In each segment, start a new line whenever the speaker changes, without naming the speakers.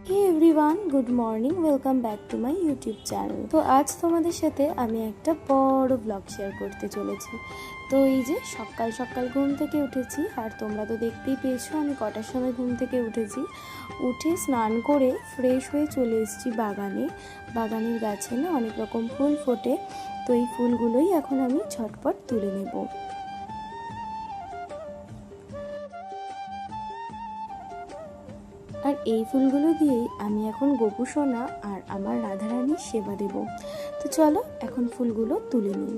Hey everyone, good morning, welcome back to my YouTube channel. তো আজ তোমাদের সাথে আমি একটা বড় ব্লগ শেয়ার করতে চলেছি। তো এই যে সকাল সকাল ঘুম থেকে উঠেছি, আর তোমরা তো দেখতেই পেয়েছো আমি কটার সময় ঘুম থেকে উঠেছি। উঠে স্নান করে ফ্রেশ হয়ে চলে এসেছি বাগানে। বাগানের গাছে না অনেক রকম ফুল ফোটে, তো এই ফুলগুলোই এখন আমি ঝটপট তুলে নেব। আর এই ফুলগুলো দিয়েই আমি এখন গোপু সোনা আর আমার রাধারানীর সেবা দেব। তো চলো এখন ফুলগুলো তুলে নিই।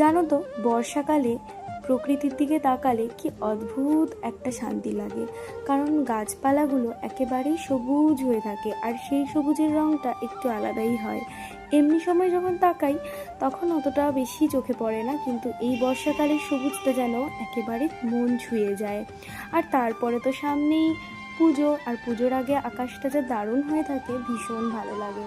জানো তো, বর্ষাকালে প্রকৃতির দিকে তাকালে কি অদ্ভুত একটা শান্তি লাগে, কারণ গাছপালাগুলো একেবারেই সবুজ হয়ে থাকে, আর সেই সবুজের রঙটা একটু আলাদাই হয়। এমনি সময় যখন তাকাই তখন অতটা বেশি চোখে পড়ে না, কিন্তু এই বর্ষাকালের সবুজটা যেন একেবারে মন ছুঁয়ে যায়। আর তারপরে তো সামনেই পুজো, আর পুজোর আগে আকাশটা যা দারুণ হয়ে থাকে, ভীষণ ভালো লাগে।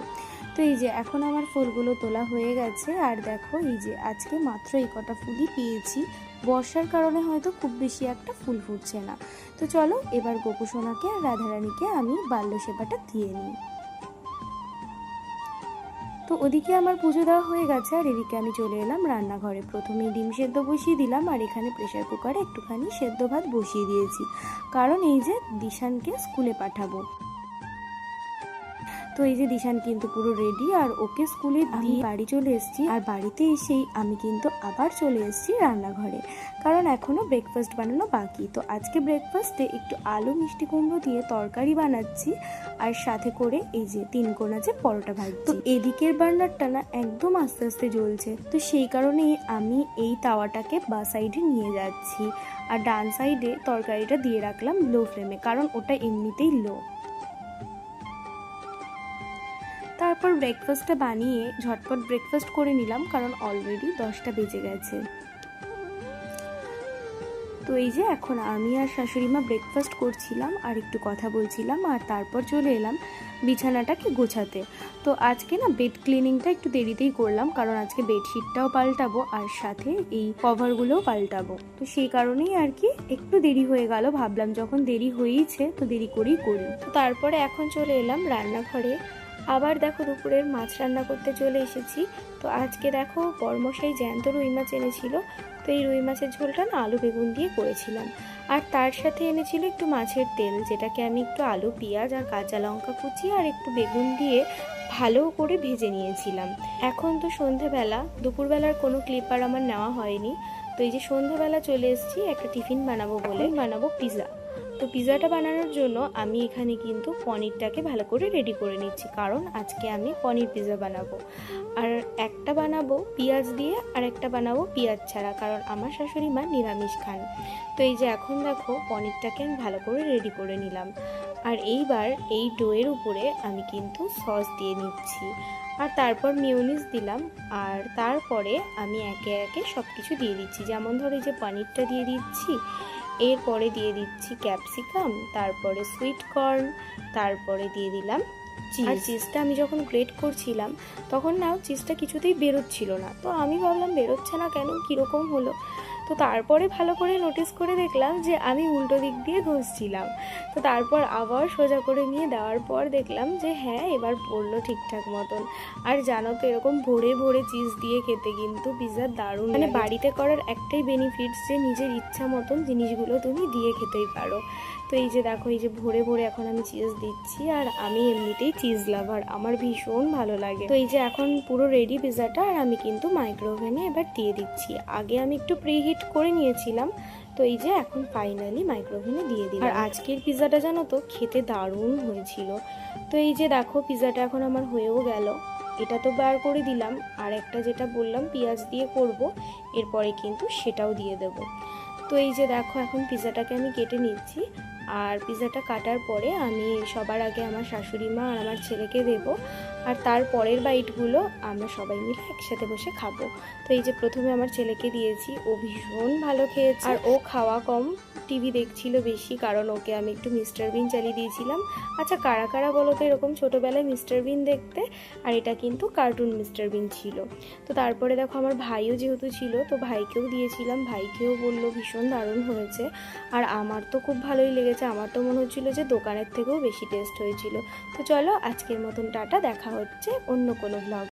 তো এই যে এখন আমার ফুলগুলো তোলা হয়ে গেছে, আর দেখো এই যে আজকে মাত্র এই কটা ফুলই পেয়েছি। বর্ষার কারণে হয়তো খুব বেশি একটা ফুল ফুটছে না। তো চলো এবার গোপু সোনাকে আর রাধারানীকে আমি বাল্য সেবাটা দিয়ে নিই। তো ওদিকে আমার পুজো দেওয়া হয়ে গেছে, আর এদিকে আমি চলে এলাম রান্নাঘরে। প্রথমেই ডিম সেদ্ধ বসিয়ে দিলাম, আর এখানে প্রেসার কুকারে একটুখানি সেদ্ধ ভাত বসিয়ে দিয়েছি, কারণ এই যে দিশানকে স্কুলে পাঠাবো। তো এই যে দিশান কিন্তু পুরো রেডি, আর ওকে স্কুলে দিয়ে বাড়ি চলে এসেছি। আর বাড়িতে এসেই আমি কিন্তু আবার চলে এসেছি রান্নাঘরে, কারণ এখনো ব্রেকফাস্ট বানানো বাকি। তো আজকে ব্রেকফাস্টে একটু আলু মিষ্টি কুমড়ো দিয়ে তরকারি বানাচ্ছি, আর সাথে করে এই যে 3 কোনা যে পরোটা ভাজছি। তো এদিকের বার্নারটা না একদম আস্তে আস্তে জ্বলছে, তো সেই কারণেই আমি এই তাওয়াটাকে বা সাইডে নিয়ে যাচ্ছি, আর ডান সাইডে তরকারিটা দিয়ে রাখলাম লো ফ্লেমে, কারণ ওটা এমনিতেই লো। তারপর ব্রেকফাস্টটা বানিয়ে ঝটপট ব্রেকফাস্ট করে নিলাম, কারণ অলরেডি 10টা বেজে গেছে। তো এই যে এখন আমি আর শাশুড়ি মা ব্রেকফাস্ট করছিলাম আর একটু কথা বলছিলাম, আর তারপর চলে এলাম বিছানাটাকে গোছাতে। তো আজকে না বেড ক্লিনিংটা একটু দেরিতেই করলাম, কারণ আজকে বেডশিটটাও পাল্টাবো আর সাথে এই কভারগুলোও পাল্টাবো। তো সেই কারণেই আর কি একটু দেরি হয়ে গেল। ভাবলাম যখন দেরি হয়েইছে তো দেরি করেই করি। তো তারপরে এখন চলে এলাম রান্নাঘরে। আবার দেখো দুপুরের মাছ রান্না করতে চলে এসেছি। তো আজকে দেখো বড়মশাই জ্যান্ত রুই মাছ এনেছিল, তো এই রুই মাছের ঝোলটা না আলু বেগুন দিয়ে করেছিলাম। আর তার সাথে এনেছিল একটু মাছের তেল, যেটাকে আমি একটু আলু পেঁয়াজ আর কাঁচা লঙ্কা কুচি আর একটু বেগুন দিয়ে ভালো করে ভেজে নিয়েছিলাম। এখন তো সন্ধেবেলা, দুপুরবেলার কোনো ক্লিপ আর আমার নেওয়া হয়নি। তো এই যে সন্ধেবেলা চলে এসেছি একটা টিফিন বানাবো বলে, বানাবো পিৎজা। তো পিৎজাটা বানানোর জন্য আমি এখানে কিন্তু পনিরটাকে ভালো করে রেডি করে নিচ্ছি, কারণ আজকে আমি পনির পিৎজা বানাবো। আর একটা বানাবো পেঁয়াজ দিয়ে আর একটা বানাবো পেঁয়াজ ছাড়া, কারণ আমার শাশুড়ি মা নিরামিষ খান। তো এই যে এখন দেখো পনিরটাকে আমি ভালো করে রেডি করে নিলাম, আর এইবার এই ডোয়ের উপরে আমি কিন্তু সস দিয়ে নিচ্ছি, আর তারপর মিউনিস দিলাম। আর তারপরে আমি একে একে সব কিছু দিয়ে দিচ্ছি, যেমন ধরো এই যে পনিরটা দিয়ে দিচ্ছি, এরপরে দিয়ে দিচ্ছি ক্যাপসিকাম, তারপরে সুইট কর্ন, তারপরে দিয়ে দিলাম চিজ। আর চিজটা আমি যখন গ্রেট করছিলাম তখন না চিজটা কিছুতেই বেরোচ্ছিল না, তো আমি ভাবলাম বেরোচ্ছে না কেন, কীরকম হলো। তো তারপরে ভালো করে নোটিস করে দেখলাম যে আমি উল্টো দিক দিয়ে ঘষছিলাম। তো তারপর আবার সোজা করে নিয়ে দেওয়ার পর দেখলাম যে হ্যাঁ এবার পড়লো ঠিকঠাক মতন। আর জানো তো এরকম ভরে ভরে চিজ দিয়ে খেতে কিন্তু পিৎজা দারুণ, মানে বাড়িতে করার একটাই বেনিফিটস যে নিজের ইচ্ছা মতন জিনিসগুলো তুমি দিয়ে খেতেই পারো। তো এই যে দেখো এই যে ভরে ভরে এখন আমি চিজ দিচ্ছি, আর আমি এমনিতেই চিজ লাভার, আমার ভীষণ ভালো লাগে। তো এই যে এখন পুরো রেডি পিৎজাটা, আর আমি কিন্তু মাইক্রোওভেনে এবার দিয়ে দিচ্ছি। আগে আমি একটু প্রিহিট করে নিয়েছিলাম, তো এই যে এখন ফাইনালি মাইক্রোওভেনে দিয়ে দিলাম। আর আজকের পিৎজাটা জানো তো খেতে দারুণ হয়েছিল। তো এই যে দেখো পিৎজাটা এখন আমার হয়েও গেল, এটা তো বার করে দিলাম, আর একটা যেটা বললাম পেঁয়াজ দিয়ে করব, এরপরে কিন্তু সেটাও দিয়ে দেব। তো এই যে দেখো এখন পিৎজাটাকে আমি কেটে নিচ্ছি, আর পিৎজাটা কাটার পরে আমি সবার আগে আমার শাশুড়ি মা আর আমার ছেলেকে দেব, আর তার পরের বাইটগুলো আমরা সবাই মিলে একসাথে বসে খাবো। তো এই যে প্রথমে আমার ছেলেকে দিয়েছি, ও ভীষণ ভালো খেয়েছে, আর ও খাওয়া কম টিভি দেখছিল বেশি, কারণ ওকে আমি একটু মিস্টার বিন চালিয়ে দিয়েছিলাম। আচ্ছা কারা কারা বলো তো এরকম ছোটোবেলায় মিস্টার বিন দেখতে? আর এটা কিন্তু কার্টুন মিস্টার বিন ছিল। তো তারপরে দেখো আমার ভাইও যেহেতু ছিল, তো ভাইকেও দিয়েছিলাম, ভাইকেও বললো ভীষণ দারুণ হয়েছে। আর আমার তো খুব ভালোই লেগেছে, আমার তো মনে হচ্ছিলো যে দোকানের থেকেও বেশি টেস্ট হয়েছিল। তো চলো আজকের মতন টাটা, দেখা হচ্ছে অন্য কোনো ব্লগ।